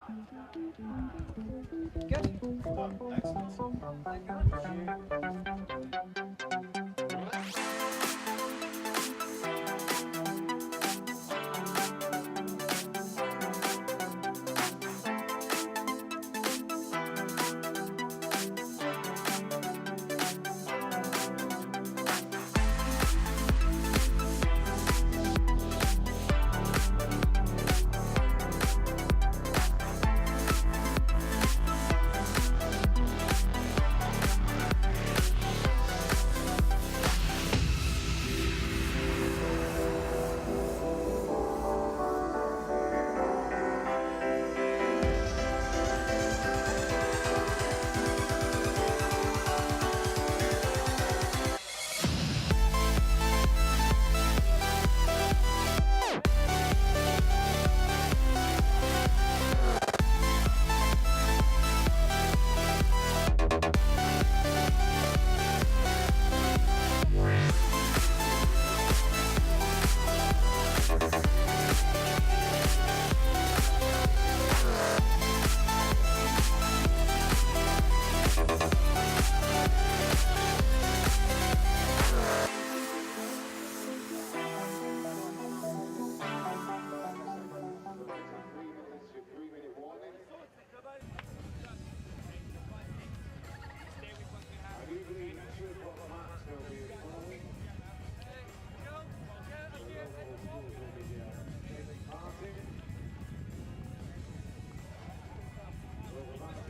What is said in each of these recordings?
Good.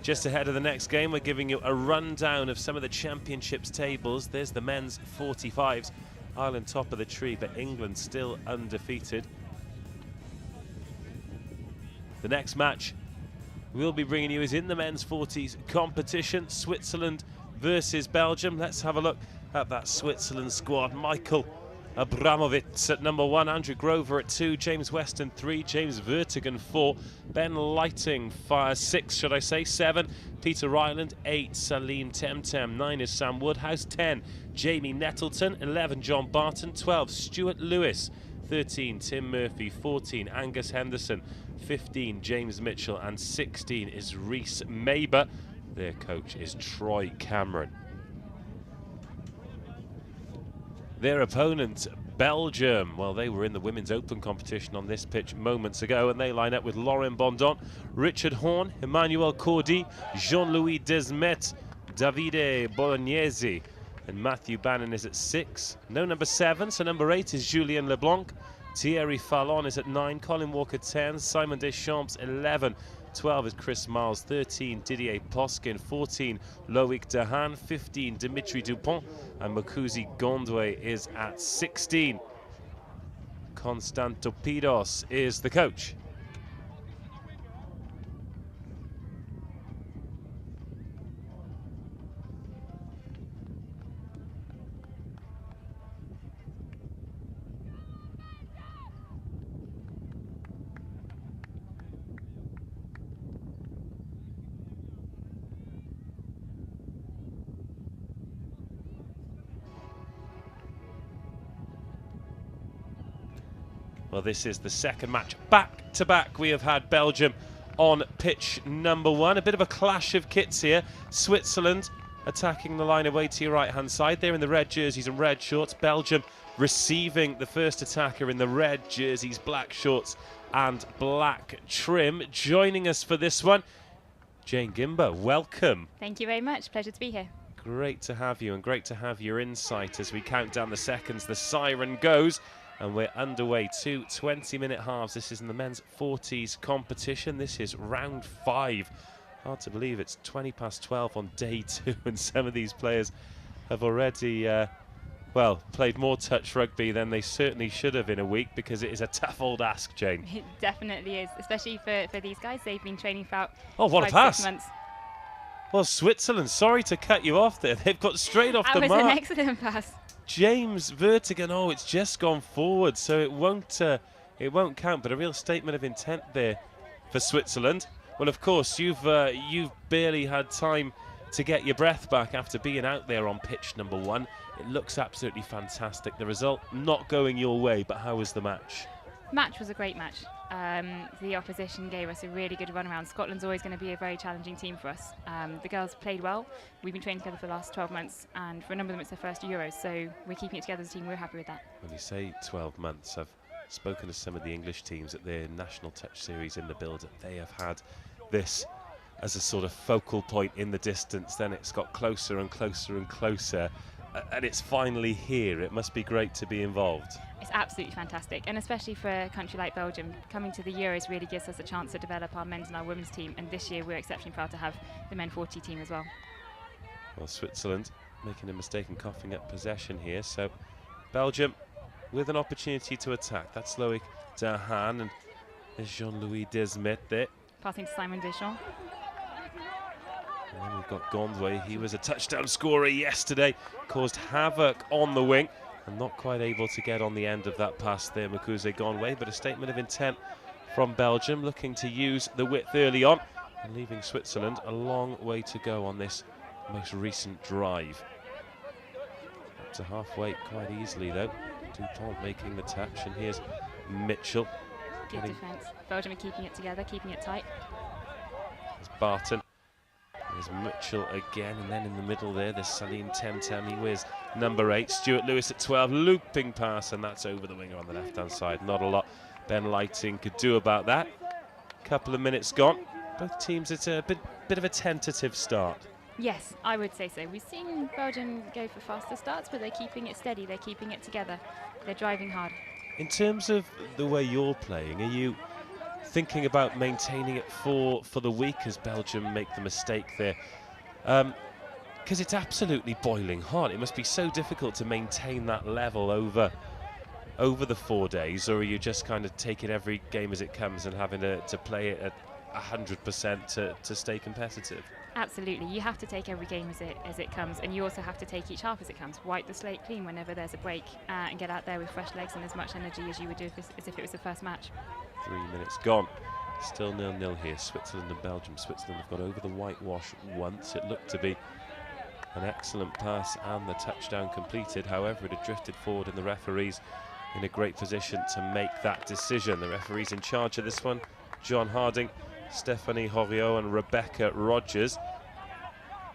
Just ahead of the next game, we're giving you a rundown of some of the championships tables. There's the men's 45s. Ireland top of the tree, but England still undefeated. The next match we'll be bringing you is in the men's 40s competition. Switzerland versus Belgium. Let's have a look at that Switzerland squad. Michael Abramovitz at number 1, Andrew Grover at 2, James Weston 3, James Vertigan 4, Ben Lighting 6, should I say 7, Peter Ryland 8, Salim Temtem 9 is Sam Woodhouse, 10 Jamie Nettleton, 11 John Barton, 12 Stuart Lewis, 13 Tim Murphy, 14 Angus Henderson, 15 James Mitchell, and 16 is Rhys Maber. Their coach is Troy Cameron. Their opponent, Belgium, well, they were in the Women's Open competition on this pitch moments ago, and they line up with Lauren Bondon, Richard Horn, Emmanuel Cordy, Jean-Louis Desmet, Davide Bolognesi, and Matthew Bannon is at 6. No number 7, so number 8 is Julien Leblanc. Thierry Fallon is at 9, Colin Walker 10, Simon Deschamps 11, 12 is Chris Miles, 13 Didier Poskin, 14 Loic Dehan, 15 Dimitri Dupont, and Makuzi Gondwe is at 16. Konstantopidos is the coach. Well, this is the second match back to back. We have had Belgium on pitch number 1. A bit of a clash of kits here. Switzerland attacking the line away to your right-hand side. They're in the red jerseys and red shorts. Belgium receiving the first attacker in the red jerseys, black shorts and black trim. Joining us for this one, Jane Gimber, welcome. Thank you very much. Pleasure to be here. Great to have you, and great to have your insight as we count down the seconds. The siren goes. And we're underway, 2 20-minute halves. This is in the men's 40s competition. This is round 5. Hard to believe it's 20 past 12 on day 2, and some of these players have already, well, played more touch rugby than they certainly should have in a week, because it is a tough old ask, Jane. It definitely is, especially for these guys. They've been training for what 5, a pass. 6 months. Well, Switzerland, sorry to cut you off there. They've got straight off the mark. That was an excellent pass. James Vertigan, oh, it's just gone forward, so it won't count. But a real statement of intent there for Switzerland. Well, of course, you've barely had time to get your breath back after being out there on pitch number 1. It looks absolutely fantastic. The result not going your way, but how was the match? Match was a great match. The opposition gave us a really good run around. Scotland's always going to be a very challenging team for us. The girls played well. We've been training together for the last 12 months, and for a number of them it's their first Euros, so we're keeping it together as a team. We're happy with that. When you say 12 months, I've spoken to some of the English teams at their national touch series in the build-up. They have had this as a sort of focal point in the distance. Then it's got closer and closer and closer, and it's finally here. It must be great to be involved. It's absolutely fantastic, and especially for a country like Belgium, coming to the Euros really gives us a chance to develop our men's and our women's team, and this year we're exceptionally proud to have the M40 team as well. Well, Switzerland making a mistake and coughing up possession here, so Belgium with an opportunity to attack. That's Loic Dahan, and there's Jean-Louis Desmet there. Passing to Simon Deschamps. And then we've got Gondway. He was a touchdown scorer yesterday, caused havoc on the wing, and not quite able to get on the end of that pass there, Makuze Gondway, but a statement of intent from Belgium, looking to use the width early on, and leaving Switzerland a long way to go on this most recent drive. Up to halfway quite easily though. Dupont making the touch, and here's Mitchell. Good defence. Belgium are keeping it together, keeping it tight. There's Barton. There's Mitchell again, and then in the middle there's Salim Temtem. He wears number 8. Stuart Lewis at 12, looping pass, and that's over the winger on the left-hand side. Not a lot Ben Lighting could do about that. Couple of minutes gone. Both teams, it's a bit of a tentative start. Yes, I would say so. We've seen Belgium go for faster starts, but they're keeping it steady, they're keeping it together. They're driving hard. In terms of the way you're playing, are you thinking about maintaining it for the week as Belgium make the mistake there? Because it's absolutely boiling hot. It must be so difficult to maintain that level over the 4 days, or are you just kind of taking every game as it comes and having to play it at 100% to stay competitive? Absolutely, you have to take every game as it comes, and you also have to take each half as it comes. Wipe the slate clean whenever there's a break, and get out there with fresh legs and as much energy as you would do as if it was the first match. 3 minutes gone. Still 0-0 here, Switzerland and Belgium. Switzerland have got over the whitewash once. It looked to be an excellent pass and the touchdown completed. However, it had drifted forward, and the referees in a great position to make that decision. The referees in charge of this one, John Harding, Stephanie Horiot and Rebecca Rogers.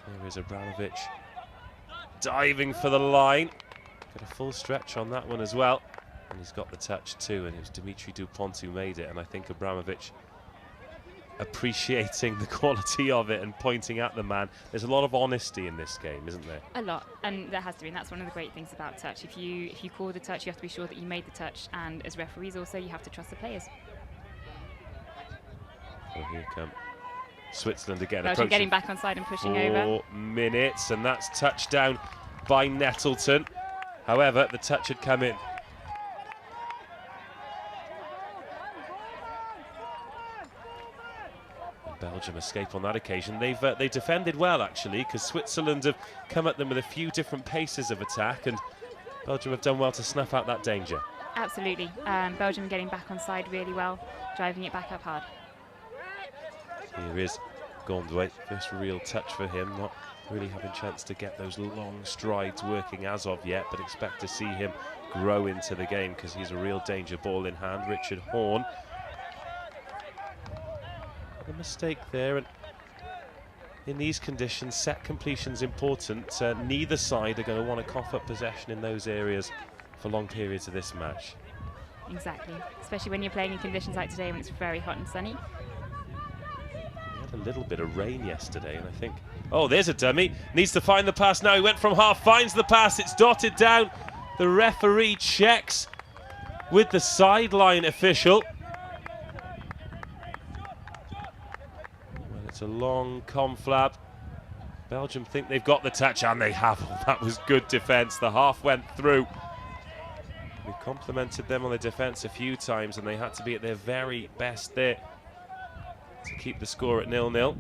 There is Abramovich diving for the line. Got a full stretch on that one as well. And he's got the touch too, and it was Dimitri Dupont who made it. And I think Abramovich appreciating the quality of it and pointing at the man. There's a lot of honesty in this game, isn't there? A lot, and there has to be, and that's one of the great things about touch. If you call the touch, you have to be sure that you made the touch, and as referees also, you have to trust the players. Well, here come Switzerland again. Belgium getting back on side and pushing over. 4 minutes, and that's touchdown by Nettleton. However, the touch had come in. Belgium escape on that occasion. They defended well, actually, because Switzerland have come at them with a few different paces of attack, and Belgium have done well to snuff out that danger. Absolutely. Belgium getting back on side really well, driving it back up hard. Here is Gondway, first real touch for him, not really having a chance to get those long strides working as of yet, but expect to see him grow into the game because he's a real danger. Ball in hand, Richard Horn. A mistake there, and in these conditions, set completion's important. Neither side are going to want to cough up possession in those areas for long periods of this match. Exactly, especially when you're playing in conditions like today when it's very hot and sunny. We had a little bit of rain yesterday, and I think, oh, there's a dummy. Needs to find the pass now. He went from half, finds the pass. It's dotted down. The referee checks with the sideline official. Well, it's a long conflab. Belgium think they've got the touch, and they have. Oh, that was good defence. The half went through. We complimented them on the defence a few times, and they had to be at their very best there to keep the score at 0-0.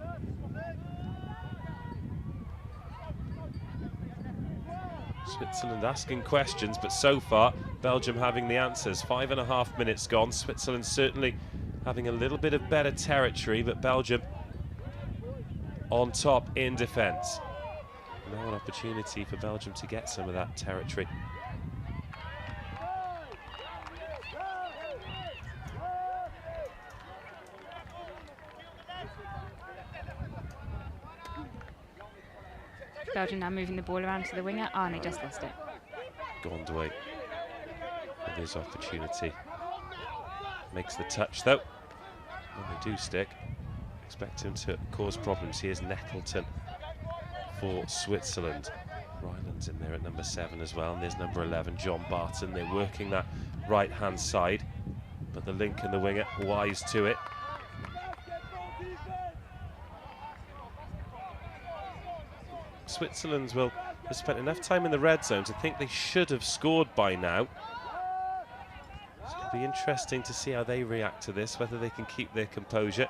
Switzerland asking questions, but so far Belgium having the answers. 5.5 minutes gone. Switzerland certainly having a little bit of better territory, but Belgium on top in defence. Now an opportunity for Belgium to get some of that territory. Belgium now moving the ball around to the winger. Oh, and they just lost it. Gondway with his opportunity. Makes the touch though. When they do stick, expect him to cause problems. Here's Nettleton for Switzerland. Ryland's in there at number 7 as well, and there's number 11, John Barton. They're working that right-hand side, but the link and the winger wise to it. Switzerland will have spent enough time in the red zone to think they should have scored by now. It's going to be interesting to see how they react to this, whether they can keep their composure.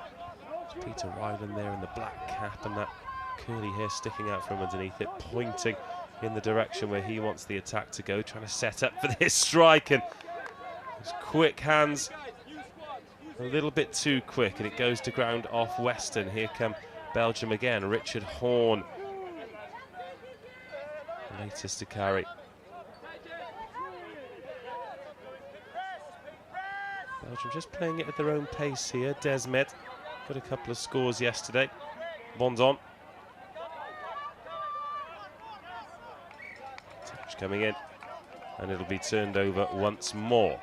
There's Peter Ryland there in the black cap and that curly hair sticking out from underneath it, pointing in the direction where he wants the attack to go, trying to set up for this strike, and those quick hands a little bit too quick, and it goes to ground off Western. Here come Belgium again, Richard Horn, the latest to carry. Belgium just playing it at their own pace here. Desmet got a couple of scores yesterday. Bondon. Touch coming in, and it'll be turned over once more.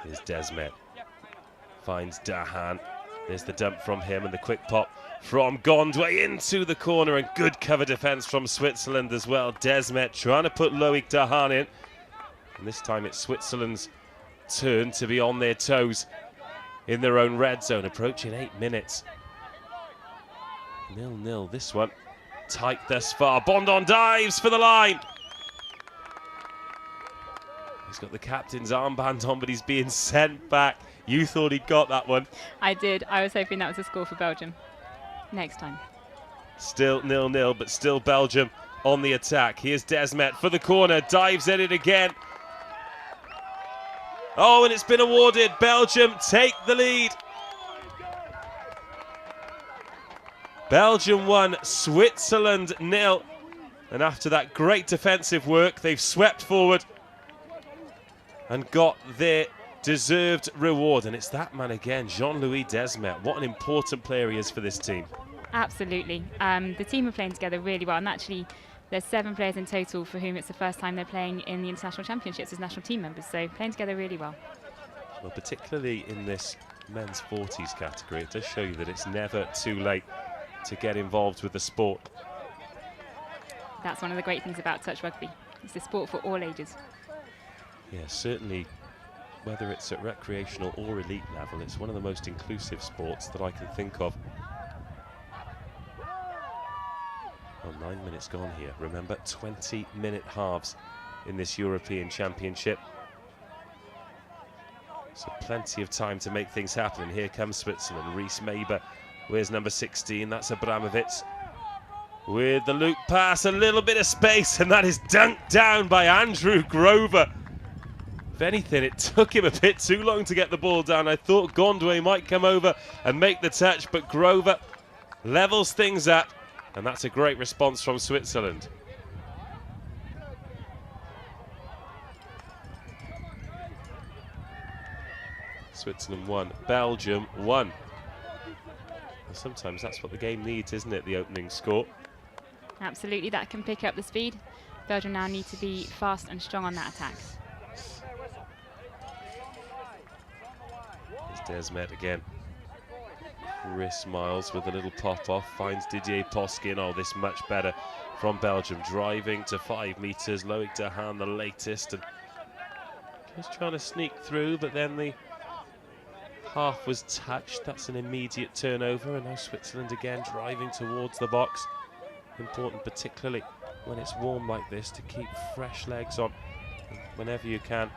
Here's Desmet, finds Dahan. There's the dump from him and the quick pop from Gondway into the corner, and good cover defence from Switzerland as well. Desmet trying to put Loic Dahan in, and this time it's Switzerland's turn to be on their toes in their own red zone, approaching 8 minutes. 0-0 this one, tight thus far. Bondon dives for the line. He's got the captain's armband on, but he's being sent back. You thought he'd got that one. I did. I was hoping that was a score for Belgium. Next time. Still 0-0, but still Belgium on the attack. Here's Desmet for the corner, dives at it again. Oh, and it's been awarded. Belgium take the lead. Belgium 1, Switzerland 0. And after that great defensive work, they've swept forward and got their deserved reward. And it's that man again, Jean-Louis Desmet. What an important player he is for this team. Absolutely. The team are playing together really well, and actually there's 7 players in total for whom it's the first time they're playing in the international championships as national team members, so playing together really well. Well, particularly in this men's 40s category, it does show you that it's never too late to get involved with the sport. That's one of the great things about touch rugby. It's a sport for all ages. Yeah, certainly, whether it's at recreational or elite level, it's one of the most inclusive sports that I can think of. Well, 9 minutes gone here. Remember, 20-minute halves in this European Championship. So plenty of time to make things happen. And here comes Switzerland. Reese Maber, where's number 16? That's Abramovitz. With the loop pass, a little bit of space, and that is dunked down by Andrew Grover. If anything, it took him a bit too long to get the ball down. I thought Gondway might come over and make the touch, but Grover levels things up, and that's a great response from Switzerland. Switzerland 1, Belgium 1. Well, sometimes that's what the game needs, isn't it, the opening score? Absolutely, that can pick up the speed. Belgium now need to be fast and strong on that attack. Desmet again. Chris Miles with a little pop-off, finds Didier Poskin. Oh, this much better from Belgium. Driving to 5 metres, Loic Dahan the latest, and just trying to sneak through, but then the half was touched. That's an immediate turnover, and now Switzerland again driving towards the box. Important, particularly when it's warm like this, to keep fresh legs on whenever you can.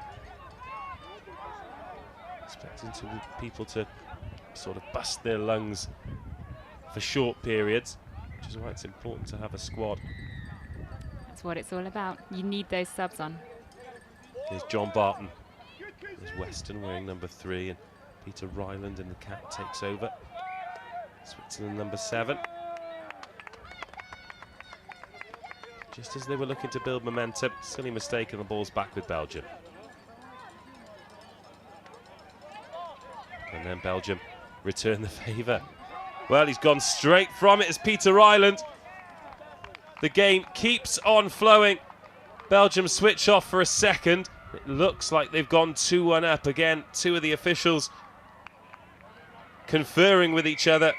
Expecting people to sort of bust their lungs for short periods, which is why it's important to have a squad. That's what it's all about. You need those subs on. Here's John Barton. There's Weston wearing number 3, and Peter Ryland in the cap takes over. Switzerland number 7. just as they were looking to build momentum. Silly mistake, and the ball's back with Belgium. And then Belgium return the favour. Well, he's gone straight from it as Peter Ireland. The game keeps on flowing. Belgium switch off for a second. It looks like they've gone 2-1 up again. Two of the officials conferring with each other.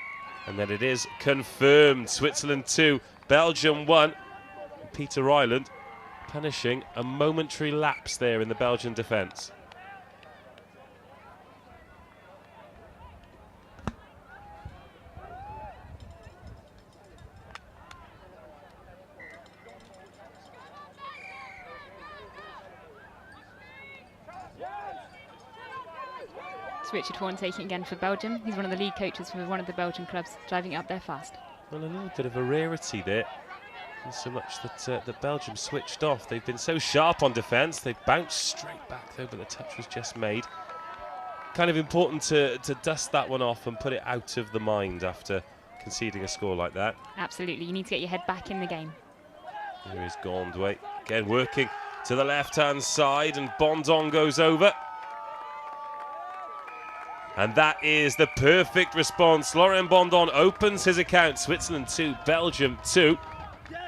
And then it is confirmed. Switzerland 2, Belgium 1. Peter Ireland punishing a momentary lapse there in the Belgian defence. Richard Horn taking again for Belgium. He's one of the lead coaches for one of the Belgian clubs, driving it up there fast. Well, a little bit of a rarity there. Not so much that Belgium switched off. They've been so sharp on defence. They bounced straight back though, but the touch was just made. Kind of important to dust that one off and put it out of the mind after conceding a score like that. Absolutely, you need to get your head back in the game. Here is Gondway, again working to the left-hand side, and Bondon goes over. And that is the perfect response. Laurent Bondon opens his account. Switzerland 2, Belgium 2.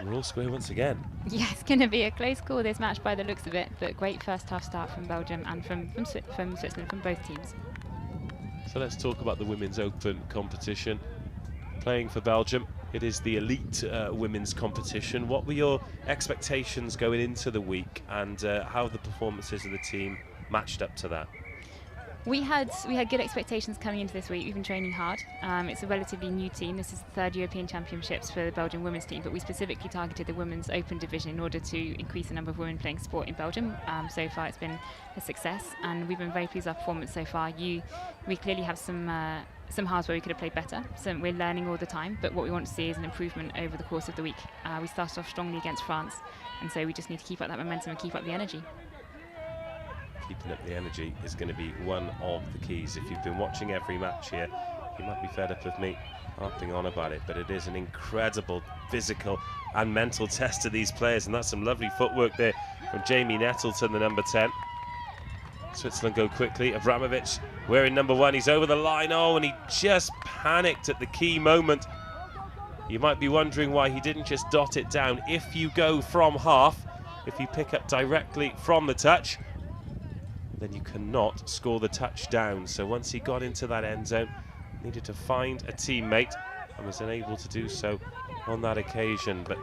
We're all square once again. Yeah, it's going to be a close score, this match, by the looks of it. But great first half start from Belgium and from Switzerland, from both teams. So let's talk about the Women's Open competition. Playing for Belgium, it is the elite women's competition. What were your expectations going into the week, and how the performances of the team matched up to that? We had good expectations coming into this week. We've been training hard. It's a relatively new team. This is the third European Championships for the Belgian women's team, but we specifically targeted the Women's Open division in order to increase the number of women playing sport in Belgium. So far it's been a success, and we've been very pleased with our performance so far. We clearly have some halves where we could have played better, so we're learning all the time, but what we want to see is an improvement over the course of the week. We started off strongly against France, and so we just need to keep up that momentum and keep up the energy. Keeping up the energy is going to be one of the keys. If you've been watching every match here, you might be fed up with me harping on about it, but it is an incredible physical and mental test to these players, and that's some lovely footwork there from Jamie Nettleton, the number 10. Switzerland go quickly. Abramovich wearing number 1. He's over the line. Oh, and he just panicked at the key moment. You might be wondering why he didn't just dot it down. If you go from half, if you pick up directly from the touch, then you cannot score the touchdown. So once he got into that end zone, needed to find a teammate and was unable to do so on that occasion. But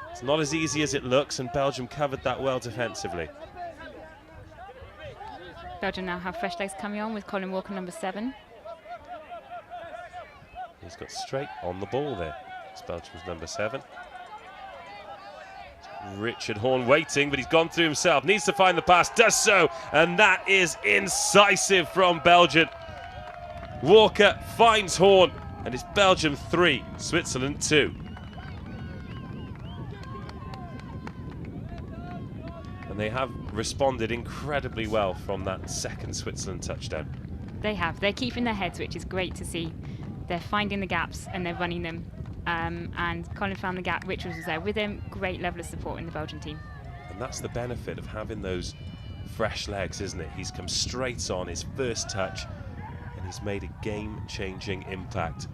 it's not as easy as it looks, and Belgium covered that well defensively. Belgium now have fresh legs coming on with Colin Walker, number 7. He's got straight on the ball there. It's Belgium's number 7. Richard Horn waiting, but he's gone through himself. Needs to find the pass, does so, and that is incisive from Belgium. Walker finds Horn, and it's Belgium 3, Switzerland 2. And they have responded incredibly well from that second Switzerland touchdown. They have. They're keeping their heads, which is great to see. They're finding the gaps and they're running them. And Colin found the gap, Richards was there with him. Great level of support in the Belgian team. And that's the benefit of having those fresh legs, isn't it? He's come straight on his first touch, and he's made a game-changing impact.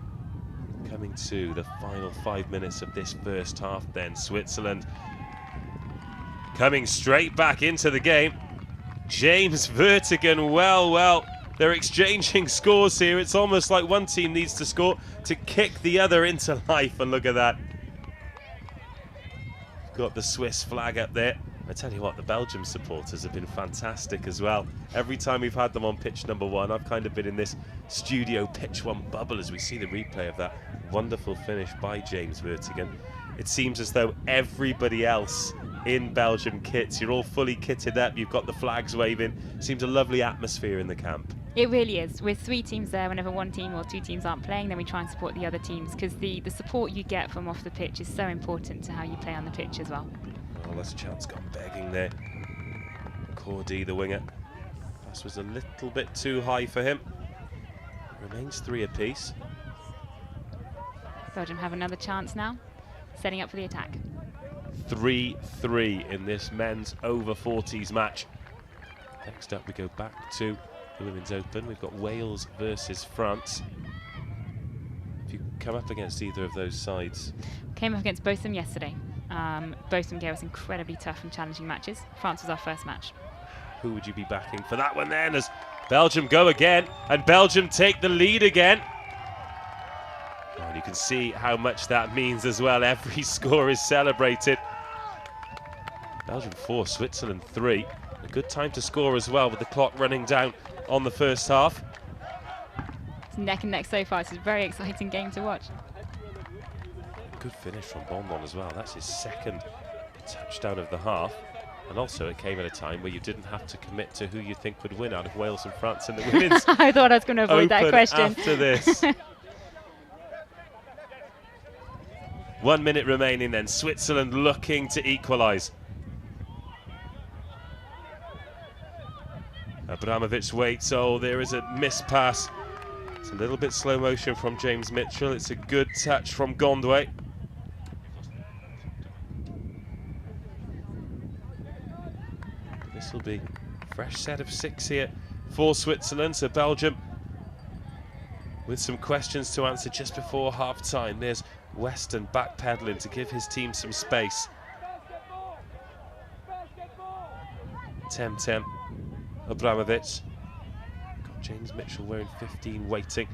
Coming to the final 5 minutes of this first half then, Switzerland coming straight back into the game. James Vertonghen, well, they're exchanging scores here. It's almost like one team needs to score to kick the other into life, and look at that. Got the Swiss flag up there. I tell you what, the Belgium supporters have been fantastic as well. Every time we've had them on pitch number 1, I've kind of been in this studio pitch 1 bubble as we see the replay of that wonderful finish by James Vertonghen. It seems as though everybody else in Belgium kits, you're all fully kitted up, you've got the flags waving. Seems a lovely atmosphere in the camp. It really is. With 3 teams there, whenever one team or 2 teams aren't playing, then we try and support the other teams, because the support you get from off the pitch is so important to how you play on the pitch as well. Oh, that's a chance gone begging there. Cordy, the winger. Pass was a little bit too high for him. Remains 3 apiece. Belgium have another chance now, setting up for the attack. 3-3 in this men's over 40s match. Next up we go back to the Women's Open. We've got Wales versus France. Have you come up against either of those sides? Came up against both of them yesterday. Both of them gave us incredibly tough and challenging matches. France was our first match. Who would you be backing for that one then, as Belgium go again, and Belgium take the lead again? And you can see how much that means as well. Every score is celebrated. Belgium 4, Switzerland 3. A good time to score as well, with the clock running down on the first half. It's neck and neck so far. It's a very exciting game to watch. Good finish from Bonbon as well. That's his second touchdown of the half. And also it came at a time where you didn't have to commit to who you think would win out of Wales and France in the women's I thought I was going to avoid that question. After this. 1 minute remaining then. Switzerland looking to equalise. Abramovich waits. Oh, there is a missed pass. It's a little bit slow motion from James Mitchell. It's a good touch from Gondway. This will be a fresh set of 6 here for Switzerland. So Belgium with some questions to answer just before half-time. There's Weston backpedaling to give his team some space. Temtem, Abramovich. Got James Mitchell wearing 15 waiting.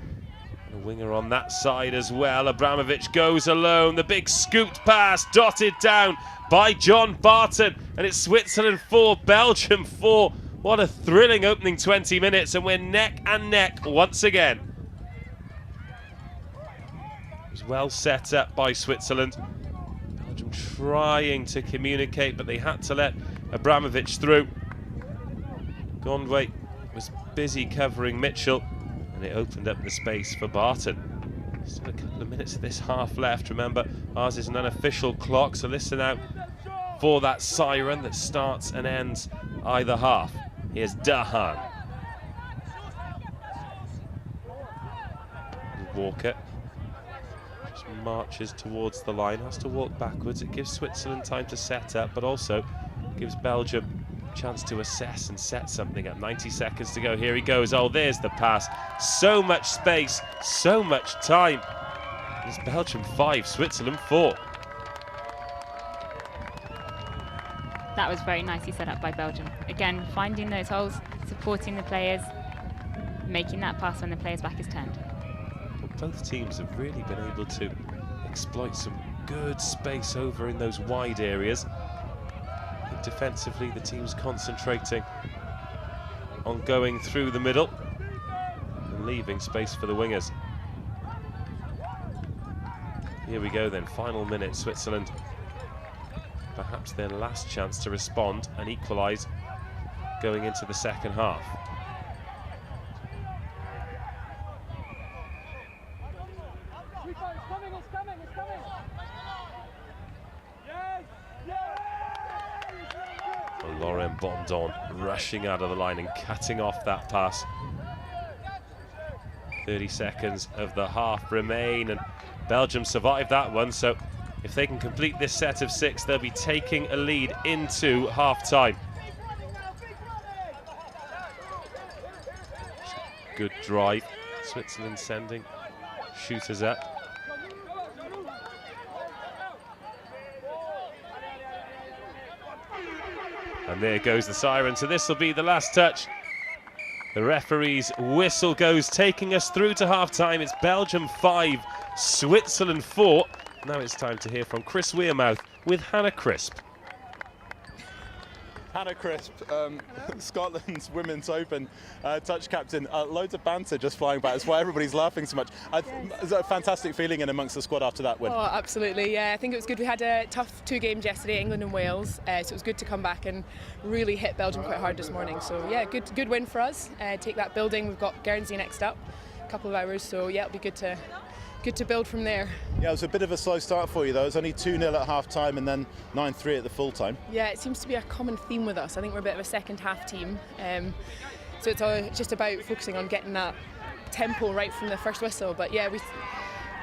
And a winger on that side as well. Abramovich goes alone. The big scooped pass dotted down by John Barton. And it's Switzerland 4, Belgium 4. What a thrilling opening 20 minutes. And we're neck and neck once again. It was well set up by Switzerland. Belgium trying to communicate, but they had to let Abramovich through. Gondway was busy covering Mitchell, and it opened up the space for Barton. Still a couple of minutes of this half left. Remember, ours is an unofficial clock, so listen out for that siren that starts and ends either half. Here's Dahan. Walker just marches towards the line, has to walk backwards. It gives Switzerland time to set up, but also gives Belgium chance to assess and set something up. 90 seconds to go. Here he goes. Oh, there's the pass. So much space, so much time. It's Belgium 5, Switzerland 4. That was very nicely set up by Belgium. Again, finding those holes, supporting the players, making that pass when the player's back is turned. Both teams have really been able to exploit some good space over in those wide areas. Defensively, the team's concentrating on going through the middle and leaving space for the wingers. Here we go then, final minute. Switzerland, perhaps their last chance to respond and equalise going into the second half. Laurent Bondon rushing out of the line and cutting off that pass. 30 seconds of the half remain, and Belgium survived that one, so if they can complete this set of 6, they'll be taking a lead into half-time. Good drive. Switzerland sending shooters up. And there goes the siren, so this will be the last touch. The referee's whistle goes, taking us through to half-time. It's Belgium 5, Switzerland 4. Now it's time to hear from Chris Wearmouth with Hannah Crisp. Hannah Crisp, Scotland's Women's Open touch captain. Loads of banter just flying back. That's why everybody's laughing so much. Is that a fantastic feeling in amongst the squad after that win? Oh, absolutely. Yeah, I think it was good. We had a tough 2 games yesterday, England and Wales. So it was good to come back and really hit Belgium quite hard this morning. So yeah, good win for us. Take that building. We've got Guernsey next up, a couple of hours. So yeah, it'll be good to build from there. Yeah, it was a bit of a slow start for you though. It was only 2-0 at half-time and then 9-3 at the full-time. Yeah, it seems to be a common theme with us. I think we're a bit of a second-half team. So it's just about focusing on getting that tempo right from the first whistle. But yeah,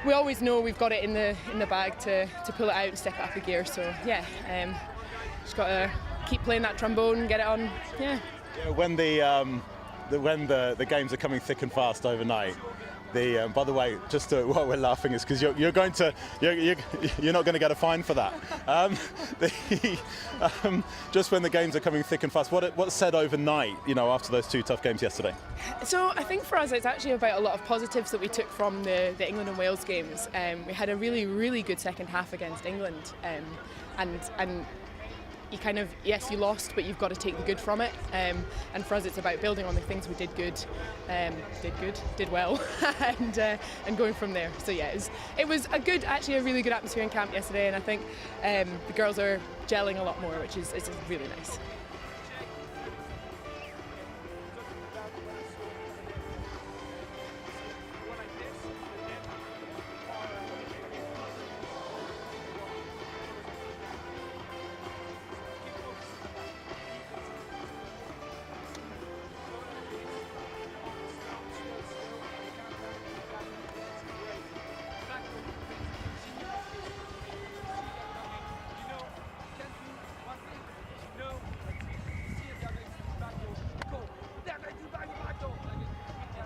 we always know we've got it in the bag to pull it out and step it up a gear. So yeah, just got to keep playing that trombone, get it on. Yeah. When the games are coming thick and fast overnight. By the way, just while we're laughing is because you're not going to get a fine for that. Just when the games are coming thick and fast, what's said overnight? After those 2 tough games yesterday. So I think for us, it's actually about a lot of positives that we took from the England and Wales games. We had a really, really good second half against England, and you kind of, yes, you lost, but you've got to take the good from it. And for us, it's about building on the things we did well, and going from there. So yeah, it was actually a really good atmosphere in camp yesterday, and I think the girls are gelling a lot more, which is really nice.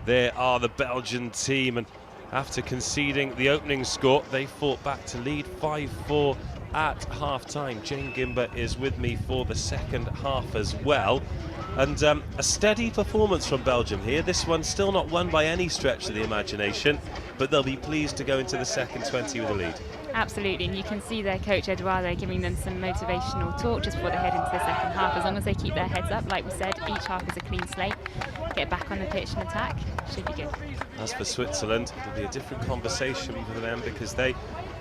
There are the Belgian team, and after conceding the opening score, they fought back to lead 5-4 at half-time. Jane Gimber is with me for the second half as well. And a steady performance from Belgium here. This one still not won by any stretch of the imagination, but they'll be pleased to go into the second 20 with a lead. Absolutely, and you can see their coach Eduardo giving them some motivational talk just before they head into the second half. As long as they keep their heads up, like we said, each half is a clean slate. Get back on the pitch and attack, should be good. As for Switzerland, it'll be a different conversation for them because they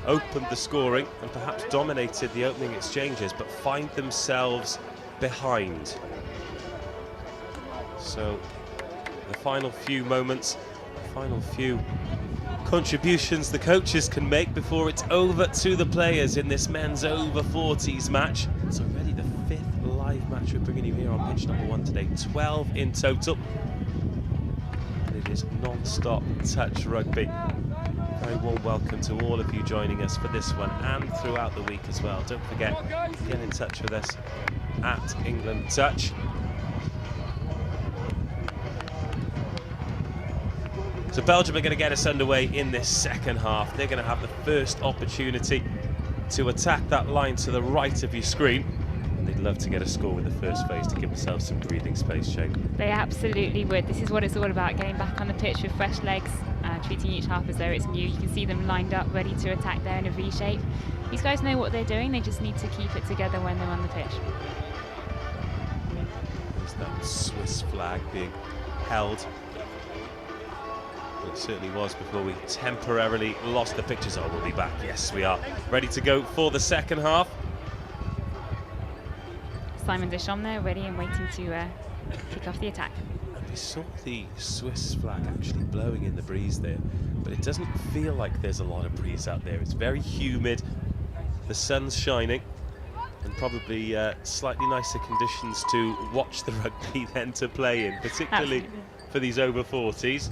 opened the scoring and perhaps dominated the opening exchanges, but find themselves behind. So the final few moments, the final few contributions the coaches can make before it's over to the players in this men's over 40s match. It's already the 5th live match we're bringing you here on pitch number 1 today, 12 in total. And it is non-stop touch rugby. Very warm welcome to all of you joining us for this one and throughout the week as well. Don't forget to get in touch with us at England Touch. So Belgium are going to get us underway in this second half. They're going to have the first opportunity to attack that line to the right of your screen. And they'd love to get a score with the first phase to give themselves some breathing space, Shane. They absolutely would. This is what it's all about, getting back on the pitch with fresh legs, treating each half as though it's new. You can see them lined up, ready to attack there in a V shape. These guys know what they're doing. They just need to keep it together when they're on the pitch. There's that Swiss flag being held. It certainly was before we temporarily lost the pictures. Oh, we'll be back. Yes, we are ready to go for the second half. Simon Deschamps there, ready and waiting to kick off the attack. And we saw the Swiss flag actually blowing in the breeze there, but it doesn't feel like there's a lot of breeze out there. It's very humid, the sun's shining, and probably slightly nicer conditions to watch the rugby than to play in, particularly Absolutely. for these over 40s.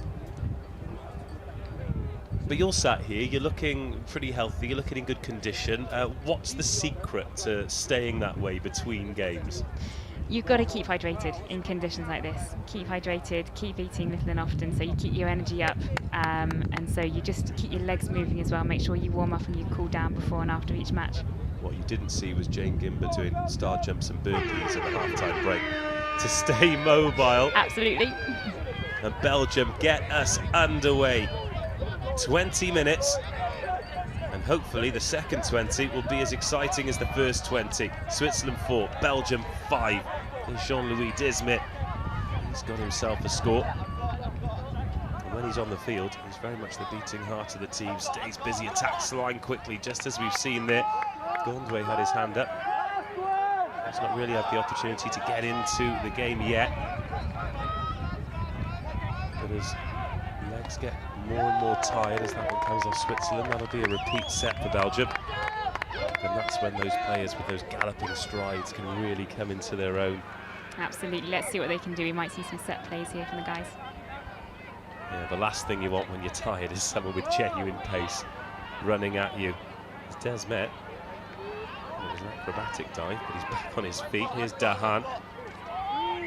But you're sat here, you're looking pretty healthy, you're looking in good condition. What's the secret to staying that way between games? You've got to keep hydrated in conditions like this. Keep hydrated, keep eating little and often so you keep your energy up, and so you just keep your legs moving as well. Make sure you warm up and you cool down before and after each match. What you didn't see was Jane Gimber doing star jumps and burpees at the half-time break to stay mobile. Absolutely. And Belgium get us underway. 20 minutes, and hopefully the second 20 will be as exciting as the first 20. Switzerland 4, Belgium 5. And Jean-Louis Dismet, he's got himself a score. And when he's on the field, he's very much the beating heart of the team. Stays busy, attacks the line quickly, just as we've seen there. Gondwe had his hand up. He's not really had the opportunity to get into the game yet. But his legs get more and more tired as that one comes off Switzerland. That'll be a repeat set for Belgium. And that's when those players with those galloping strides can really come into their own. Absolutely. Let's see what they can do. We might see some set plays here from the guys. Yeah, the last thing you want when you're tired is someone with genuine pace running at you. It's Desmet. It was an acrobatic dive, but he's back on his feet. Here's Dahan.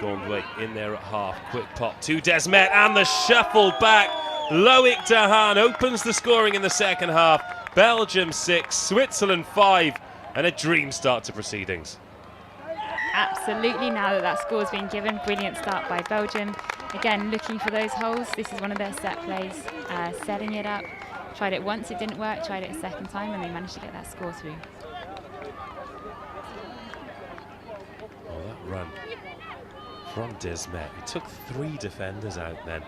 Gondway in there at half. Quick pop to Desmet, and the shuffle back. Loic Dahan opens the scoring in the second half. Belgium 6, Switzerland 5, and a dream start to proceedings. Absolutely, now that score's been given, brilliant start by Belgium. Again, looking for those holes. This is one of their set plays, setting it up. Tried it once, it didn't work, tried it a second time, and they managed to get that score through. Oh, that run from Desmet. He took 3 defenders out then.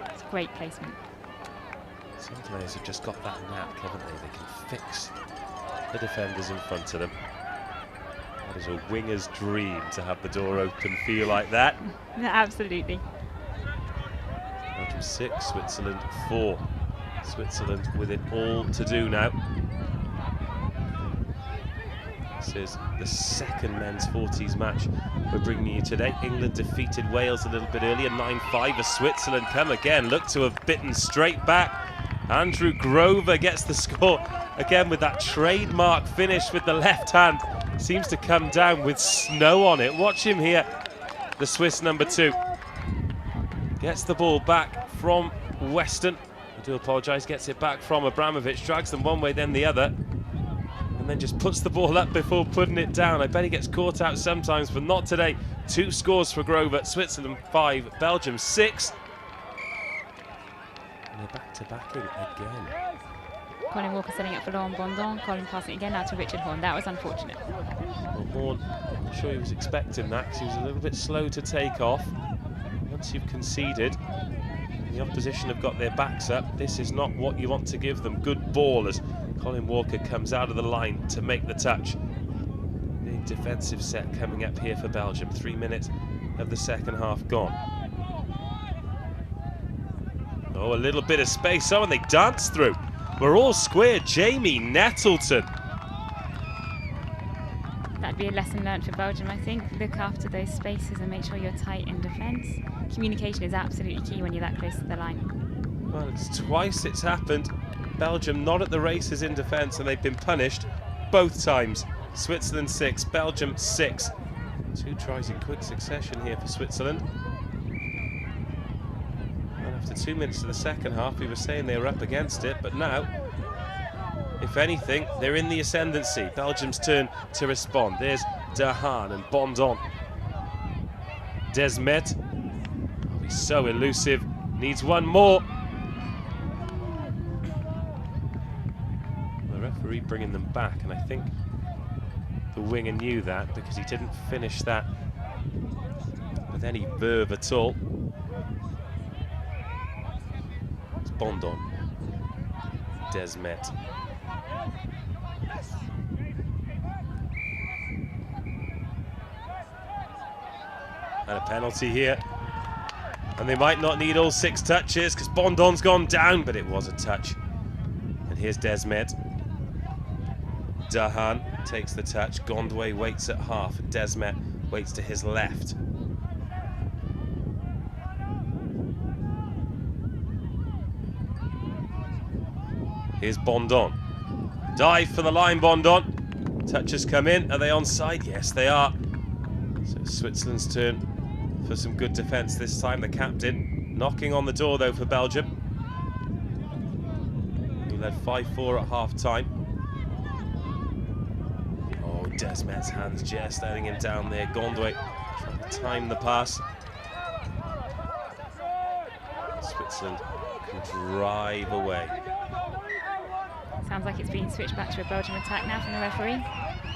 It's great placement. Some players have just got that knack, haven't they? They can fix the defenders in front of them. That is a winger's dream to have the door open, feel like that. Absolutely. Belgium 6, Switzerland 4. Switzerland with it all to do now. This is the second men's 40s match we're bringing you today. England defeated Wales a little bit earlier, 9-5 as Switzerland come again. Look to have bitten straight back. Andrew Grover gets the score again with that trademark finish with the left hand. Seems to come down with snow on it. Watch him here, the Swiss number 2. Gets the ball back from Weston. I do apologise, gets it back from Abramovich, drags them one way then the other, and then just puts the ball up before putting it down. I bet he gets caught out sometimes, but not today. 2 scores for Grover, Switzerland 5, Belgium 6. And they're back to backing again. Colin Walker setting up for Laurent Bondon. Colin passing again now to Richard Horn. That was unfortunate. Well, Horn, I'm sure he was expecting that because he was a little bit slow to take off. Once you've conceded, the opposition have got their backs up. This is not what you want to give them. Good ball as Colin Walker comes out of the line to make the touch. Big defensive set coming up here for Belgium. 3 minutes of the second half gone. Oh, a little bit of space. Oh, and they dance through. We're all square. Jamie Nettleton. That'd be a lesson learned for Belgium, I think. Look after those spaces and make sure you're tight in defence. Communication is absolutely key when you're that close to the line. Well, it's twice it's happened. Belgium not at the races in defence, and they've been punished both times. Switzerland 6, Belgium 6. 2 tries in quick succession here for Switzerland. And after 2 minutes of the second half, we were saying they were up against it, but now, if anything, they're in the ascendancy. Belgium's turn to respond. There's Dahan and Bondon. Desmet. Oh, he's so elusive. Needs one more. The referee bringing them back, and I think the winger knew that because he didn't finish that with any verve at all. It's Bondon. Desmet. And a penalty here. And they might not need all 6 touches because Bondon's gone down, but it was a touch. And here's Desmet. Dahan takes the touch. Gondway waits at half. And Desmet waits to his left. Here's Bondon. Dive for the line, Bondon. Touches come in. Are they onside? Yes, they are. So Switzerland's turn for some good defence this time. The captain knocking on the door though for Belgium, who led 5-4 at half-time. Oh, Desmet's hands just letting him down there. Gondway trying to time the pass. Switzerland can drive away. Sounds like it's being switched back to a Belgian attack now from the referee.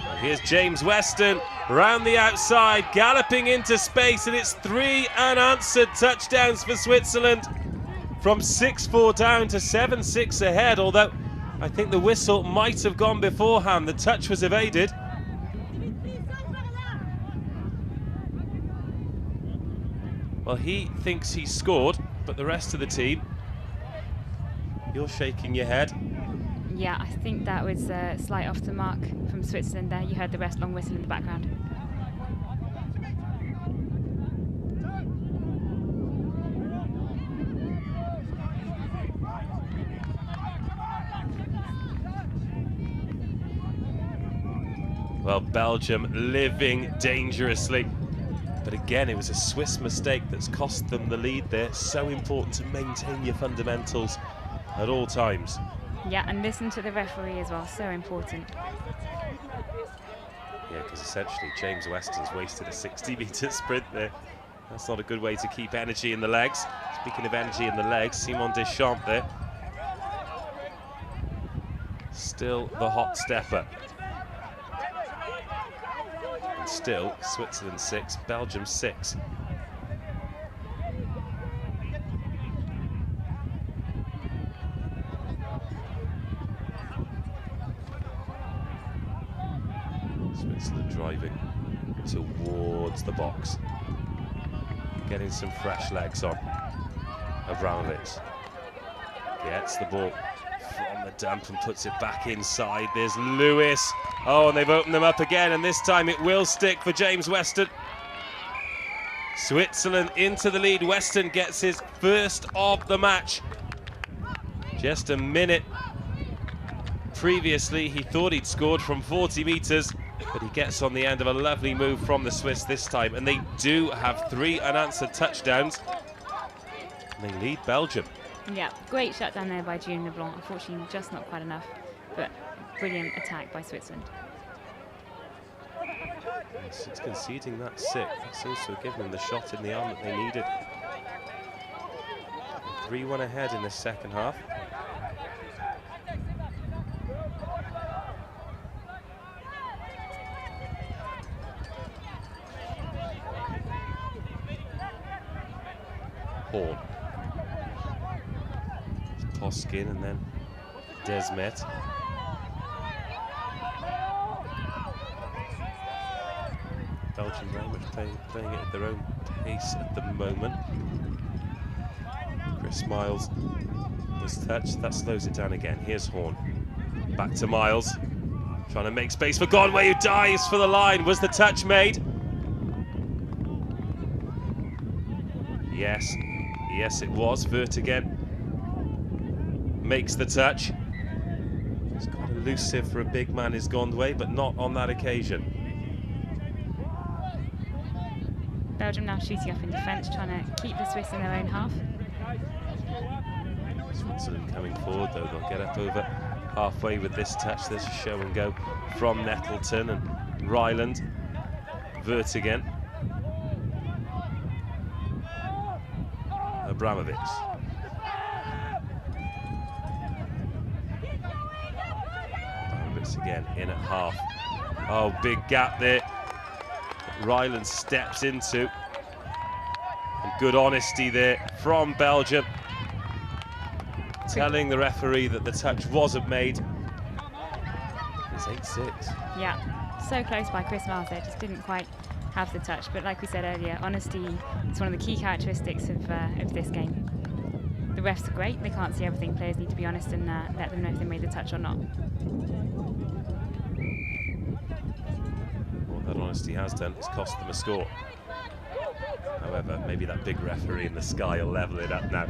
And here's James Weston round the outside, galloping into space, and it's 3 unanswered touchdowns for Switzerland. From 6-4 down to 7-6 ahead, although I think the whistle might have gone beforehand. The touch was evaded. Well, he thinks he's scored, but the rest of the team, you're shaking your head. Yeah, I think that was a slight off the mark from Switzerland there. You heard the rest long whistle in the background. Well, Belgium living dangerously. But again, it was a Swiss mistake that's cost them the lead there. So important to maintain your fundamentals at all times. Yeah, and listen to the referee as well, so important. Yeah, because essentially James Weston's wasted a 60-metre sprint there. That's not a good way to keep energy in the legs. Speaking of energy in the legs, Simon Deschamps there. Still the hot stepper. And still Switzerland 6, Belgium 6. Switzerland driving towards the box. Getting some fresh legs on. Abramovich gets the ball from the dump and puts it back inside. There's Lewis. Oh, and they've opened them up again, and this time it will stick for James Weston. Switzerland into the lead. Weston gets his first of the match. Just a minute previously, he thought he'd scored from 40 metres, but he gets on the end of a lovely move from the Swiss this time, and they do have 3 unanswered touchdowns, and they lead Belgium. Yeah, great shut down there by Julien Leblanc. Unfortunately, just not quite enough, but brilliant attack by Switzerland. Since conceding that sick, that seems to have given them the shot in the arm that they needed. 3-1 ahead in the second half. Horn. Poskin and then Desmet. Belgium very much playing it at their own pace at the moment. Chris Miles was touched, that slows it down again. Here's Horn. Back to Miles. Trying to make space for Gondway, who dives for the line. Was the touch made? Yes. Yes, it was. Vert again makes the touch. It's quite elusive for a big man, is Gondway, but not on that occasion. Belgium now shooting up in defence, trying to keep the Swiss in their own half. Switzerland coming forward, though. They'll get up over halfway with this touch. There's a show and go from Nettleton and Ryland. Vert again. Abramovich. Abramovich again in at half. Oh, big gap there. Ryland steps into. And good honesty there from Belgium, telling the referee that the touch wasn't made. It's 8-6. Yeah, so close by Chris Miles there, just didn't quite have the touch. But like we said earlier, honesty is one of the key characteristics of this game. The refs are great, they can't see everything. Players need to be honest and let them know if they made the touch or not. What that honesty has done is cost them a score. However, maybe that big referee in the sky will level it up now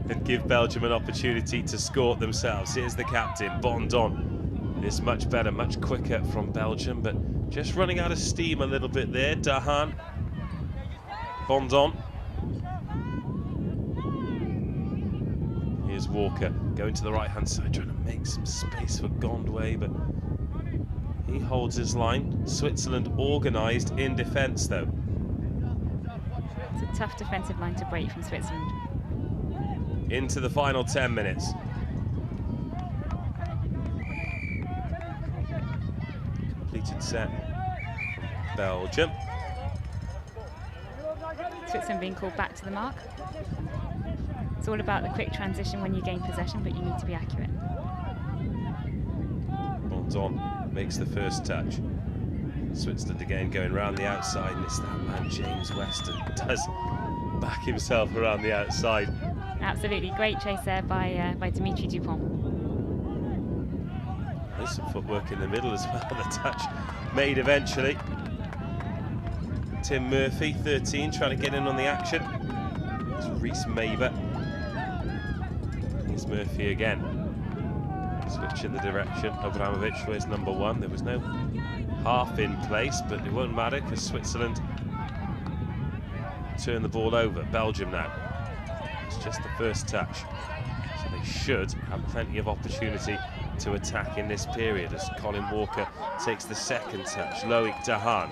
and give Belgium an opportunity to score themselves. Here's the captain, Bondon. It's much better, much quicker from Belgium, but just running out of steam a little bit there. Dahan, Bondon. Here's Walker going to the right-hand side, trying to make some space for Gondway, but he holds his line. Switzerland organised in defence, though. It's a tough defensive line to break from Switzerland. Into the final 10 minutes. Completed set from Belgium. Switzerland being called back to the mark. It's all about the quick transition when you gain possession, but you need to be accurate. Bondon makes the first touch. Switzerland again going around the outside, and it's that man James Weston does back himself around the outside. Absolutely, great chase there by Dimitri Dupont. There's some footwork in the middle as well. The touch made eventually. Tim Murphy, 13, trying to get in on the action. It's Reese Maver. Here's Murphy again. Switch in the direction. Abramovich was number 1. There was no half in place, but it won't matter because Switzerland turn the ball over. Belgium now. It's just the first touch. So they should have plenty of opportunity to attack in this period as Colin Walker takes the second touch. Loic Dahan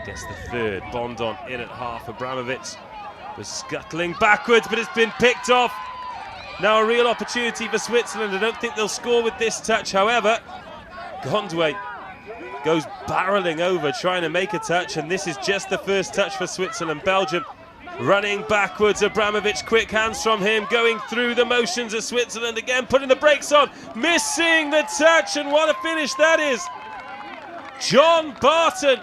gets the third. Bondon in at half. Abramovich was scuttling backwards, but it's been picked off. Now a real opportunity for Switzerland. I don't think they'll score with this touch. However, Gondway goes barreling over trying to make a touch, and this is just the first touch for Switzerland. Belgium running backwards. Abramovich, quick hands from him, going through the motions of Switzerland again, putting the brakes on, missing the touch, and what a finish that is. John Barton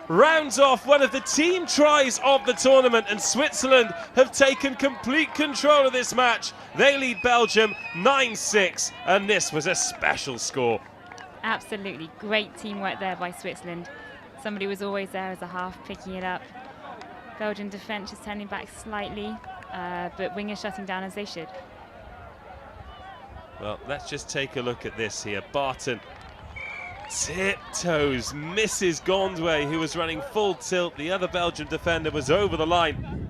rounds off one of the team tries of the tournament, and Switzerland have taken complete control of this match. They lead Belgium 9-6, and this was a special score. Absolutely great teamwork there by Switzerland. Somebody was always there as a half, picking it up. Belgian defence just turning back slightly, but wingers shutting down as they should. Well, let's just take a look at this here. Barton tiptoes, misses Gondway, who was running full tilt. The other Belgian defender was over the line.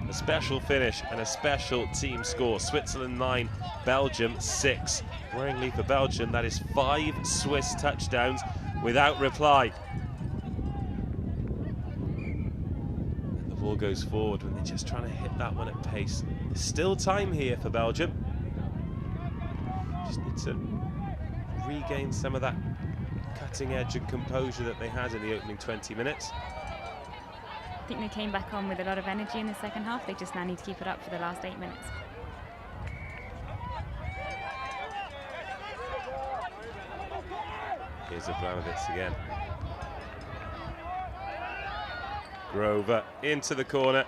A special finish and a special team score. Switzerland 9, Belgium 6. Worryingly for Belgium, that is 5 Swiss touchdowns without reply. And the ball goes forward when they're just trying to hit that one at pace. There's still time here for Belgium. Just need to regain some of that cutting edge and composure that they had in the opening 20 minutes. I think they came back on with a lot of energy in the second half. They just now need to keep it up for the last 8 minutes. Here's Abramovich again. Grover into the corner.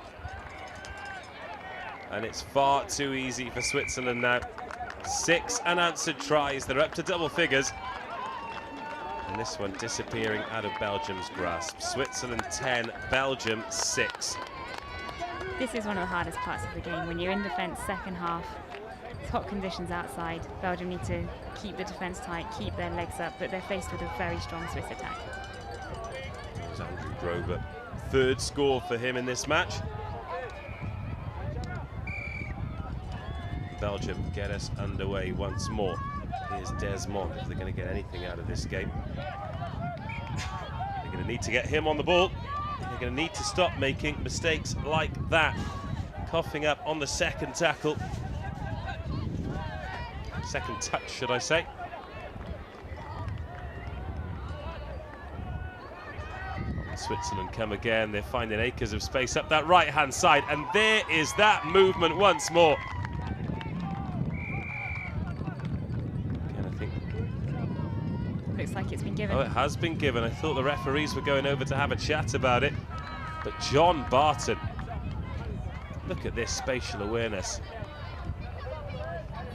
And it's far too easy for Switzerland now. 6 unanswered tries. They're up to double figures. And this one disappearing out of Belgium's grasp. Switzerland 10, Belgium 6. This is one of the hardest parts of the game. When you're in defence second half, it's hot conditions outside. Belgium need to keep the defence tight, keep their legs up, but they're faced with a very strong Swiss attack. There's Andrew Grover. Third score for him in this match. Belgium get us underway once more. Here's Desmond if they're going to get anything out of this game. They're going to need to get him on the ball. They're going to need to stop making mistakes like that. Coughing up on the second tackle. Second touch, should I say. Switzerland come again. They're finding acres of space up that right-hand side. And there is that movement once more. Looks like it's been given. Oh, it has been given. I thought the referees were going over to have a chat about it. But John Barton, look at this spatial awareness.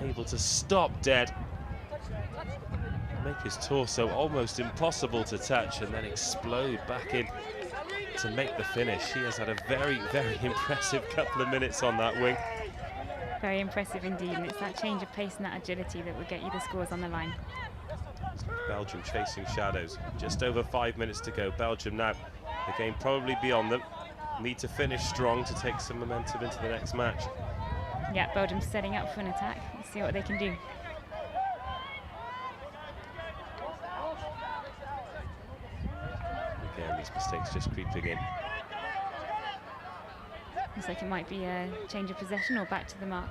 Able to stop dead. Make his torso almost impossible to touch and then explode back in to make the finish. He has had a very, very impressive couple of minutes on that wing. Very impressive indeed, and it's that change of pace and that agility that will get you the scores on the line. Belgium chasing shadows. Just over 5 minutes to go. Belgium now, the game probably beyond them. Need to finish strong to take some momentum into the next match. Yeah, Belgium setting up for an attack. Let's see what they can do. Again, these mistakes just creeping in. Looks like it might be a change of possession or back to the mark.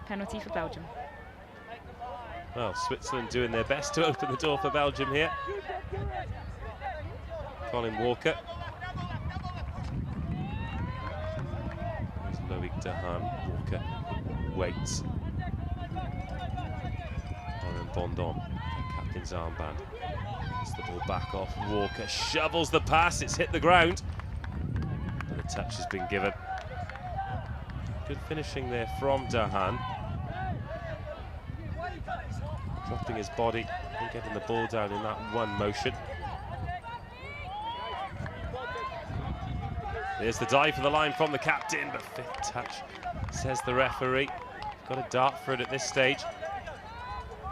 Penalty for Belgium. Well, Switzerland doing their best to open the door for Belgium here. Colin Walker. There's Loic Dahan. Walker waits. Aaron Bondon, captain's armband. Gets the ball back off. Walker shovels the pass. It's hit the ground. And the touch has been given. Good finishing there from Dahan. Dropping his body and getting the ball down in that one motion. There's the dive for the line from the captain, but fifth touch, says the referee. got a dart for it at this stage.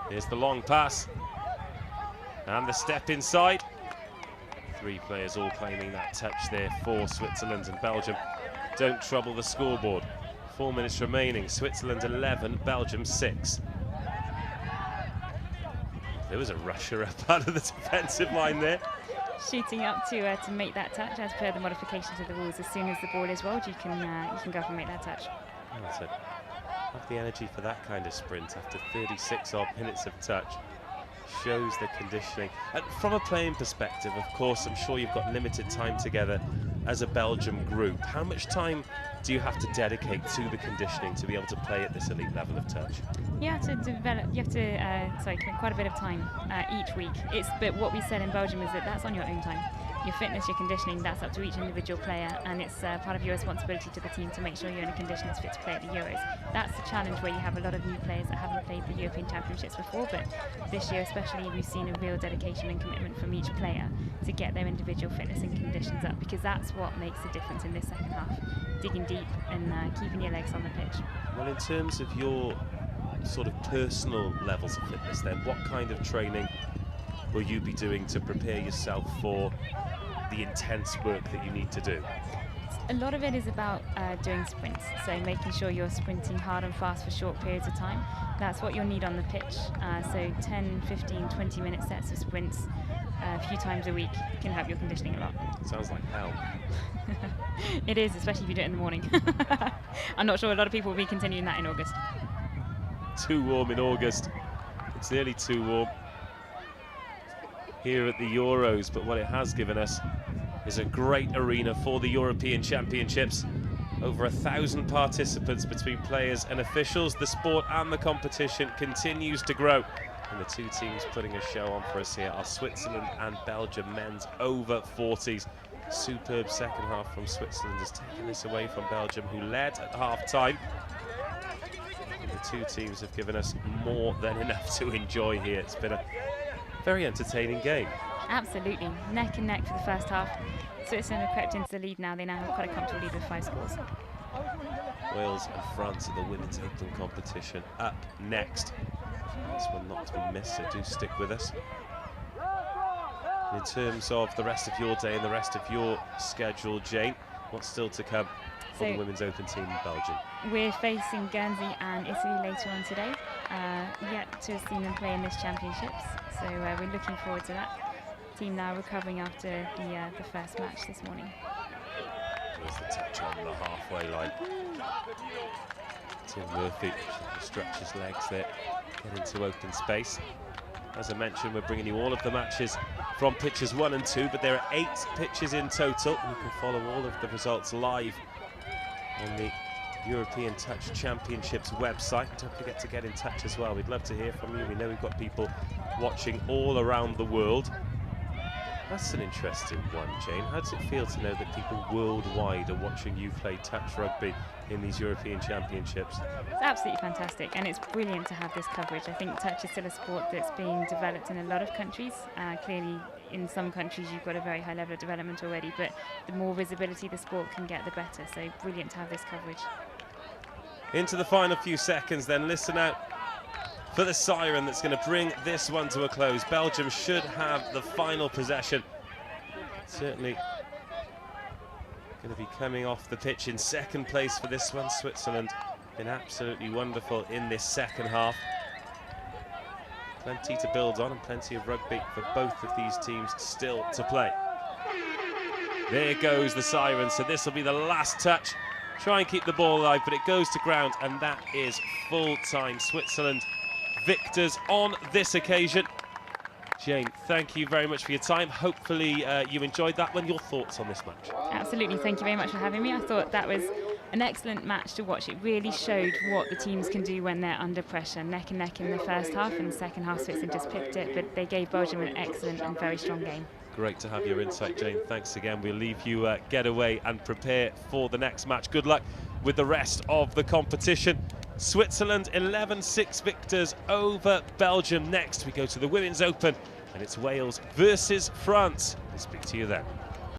Here's the long pass. And the step inside. 3 players all claiming that touch there for Switzerland, and Belgium don't trouble the scoreboard. 4 minutes remaining. Switzerland 11, Belgium 6. There was a rusher up out of the defensive line there. Shooting up to make that touch, as per the modifications of the rules. As soon as the ball is rolled, you can go up and make that touch. Oh, so have the energy for that kind of sprint after 36 odd minutes of touch. Shows the conditioning. And from a playing perspective, of course, I'm sure you've got limited time together as a Belgium group. How much time do you have to dedicate to the conditioning to be able to play at this elite level of touch? You have to develop. You have to commit quite a bit of time each week. But what we said in Belgium is that that's on your own time. Your fitness, your conditioning, that's up to each individual player, and it's part of your responsibility to the team to make sure you're in a condition that's fit to play at the Euros. That's the challenge where you have a lot of new players that haven't played the European Championships before, but this year especially we've seen a real dedication and commitment from each player to get their individual fitness and conditions up, because that's what makes the difference in this second half. Digging deep and keeping your legs on the pitch. Well, in terms of your sort of personal levels of fitness then, what kind of training will you be doing to prepare yourself for the intense work that you need to do? A lot of it is about doing sprints, so making sure you're sprinting hard and fast for short periods of time. That's what you'll need on the pitch. So 10, 15, 20-minute sets of sprints a few times a week can help your conditioning a lot. Sounds like hell. It is, especially if you do it in the morning. I'm not sure a lot of people will be continuing that in August. Too warm in August. It's nearly too warm here at the Euros, but what it has given us is a great arena for the European Championships. Over 1,000 participants between players and officials. The sport and the competition continues to grow. And the 2 teams putting a show on for us here are Switzerland and Belgium men's over 40s. Superb second half from Switzerland has taken this away from Belgium, who led at half-time. The 2 teams have given us more than enough to enjoy here. It's been a very entertaining game. Absolutely, neck and neck for the first half. Switzerland have crept into the lead now. They now have quite a comfortable lead with 5 scores. Wales and France at the Women's Open competition up next. This one not to be missed, so do stick with us. In terms of the rest of your day and the rest of your schedule, Jane, what's still to come for the Women's Open team in Belgium? We're facing Guernsey and Italy later on today. Yet to have seen them play in this championships, so we're looking forward to that. Team now recovering after the first match this morning. There's the touch on the halfway line. Tim Murphy stretch his legs there, get into open space. As I mentioned, we're bringing you all of the matches from pitches 1 and 2, but there are 8 pitches in total. You can follow all of the results live on the European Touch Championships website. Don't forget to get in touch as well. We'd love to hear from you. We know we've got people watching all around the world. That's an interesting one, Jane. How does it feel to know that people worldwide are watching you play touch rugby in these European Championships? It's absolutely fantastic, and it's brilliant to have this coverage. I think touch is still a sport that's being developed in a lot of countries. Clearly, in some countries you've got a very high level of development already, but the more visibility the sport can get, the better. So brilliant to have this coverage. Into the final few seconds then, listen out for the siren that's going to bring this one to a close. Belgium should have the final possession. Certainly going to be coming off the pitch in second place for this one. Switzerland been absolutely wonderful in this second half. Plenty to build on and plenty of rugby for both of these teams still to play. There goes the siren, so this will be the last touch. Try and keep the ball alive, but it goes to ground, and that is full time. Switzerland victors on this occasion. Jane, thank you very much for your time. Hopefully you enjoyed that one. Your thoughts on this match? Absolutely, thank you very much for having me. I thought that was an excellent match to watch. It really showed what the teams can do when they're under pressure. Neck and neck in the first half, and the second half Switzerland just pipped it, but they gave Belgium an excellent and very strong game. Great to have your insight, Jane. Thanks again. We'll leave you get away and prepare for the next match. Good luck with the rest of the competition. Switzerland 11-6 victors over Belgium. Next we go to the Women's Open, and it's Wales versus France. We'll speak to you then.